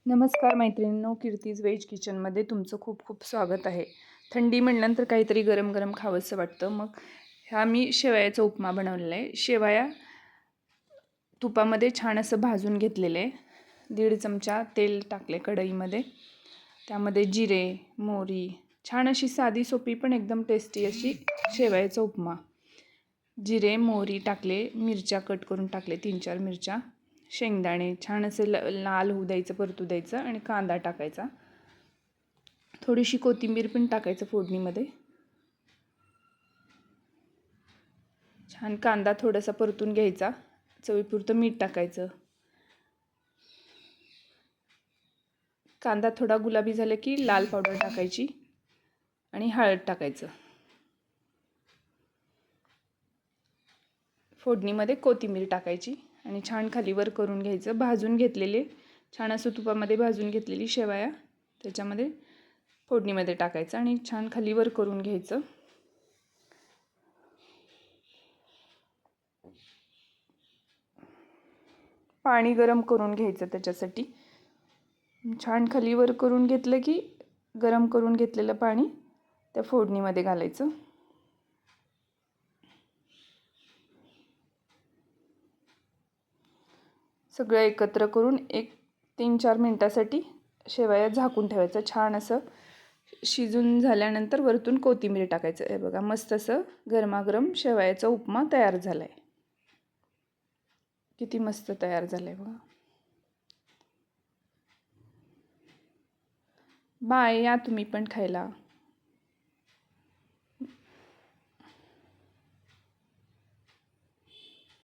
नमस्कार मैत्रिणींनो, कीर्तीज व्हेज किचनमध्ये तुमचं खूप खूप स्वागत आहे. थंडी म्हणल्यानंतर काहीतरी गरम गरम खावंसं वाटतं. मग ह्या मी शेवयाचा उपमा बनवलेला आहे. शेवया तुपामध्ये छान असं भाजून घेतलेले आहे. 1.5 चमचा तेल टाकले कढईमध्ये. त्यामध्ये जिरे, मोहरी, छान अशी साधी सोपी पण एकदम टेस्टी अशी शेवयाचा उपमा. जिरे, मोहरी टाकले, मिरच्या कट करून टाकले, 3-4 मिरच्या, शेंगदाणे छान असे लाल होऊ द्यायचं, परतू द्यायचं आणि कांदा टाकायचा. थोडीशी कोथिंबीर पण टाकायचं फोडणीमध्ये. छान कांदा थोडासा परतून घ्यायचा. चवीपुरतं मीठ टाकायचं. कांदा थोडा गुलाबी झाला की लाल पावडर टाकायची आणि हळद टाकायचं. फोडणीमध्ये कोथिंबीर टाकायची आणि छान खालीवर करून घ्यायचं. भाजून घेतलेले छान असं तुपामध्ये भाजून घेतलेली शेवया त्याच्यामध्ये फोडणीमध्ये टाकायचं आणि छान खालीवर करून घ्यायचं. पाणी गरम करून घ्यायचं त्याच्यासाठी. छान खालीवर करून घेतलं की गरम करून घेतलेलं पाणी त्या फोडणीमध्ये घालायचं. सगळं एकत्र करून 3-4 मिनिटासाठी शेवया झाकून ठेवायचं. छान असं शिजून झाल्यानंतर वरतून कोथिंबीर टाकायचं. हे बघा, मस्त असं गरमागरम शेवयाचा उपमा तयार झाला आहे. किती मस्त तयार झाला आहे बघा. बाय, या तुम्ही पण खायला.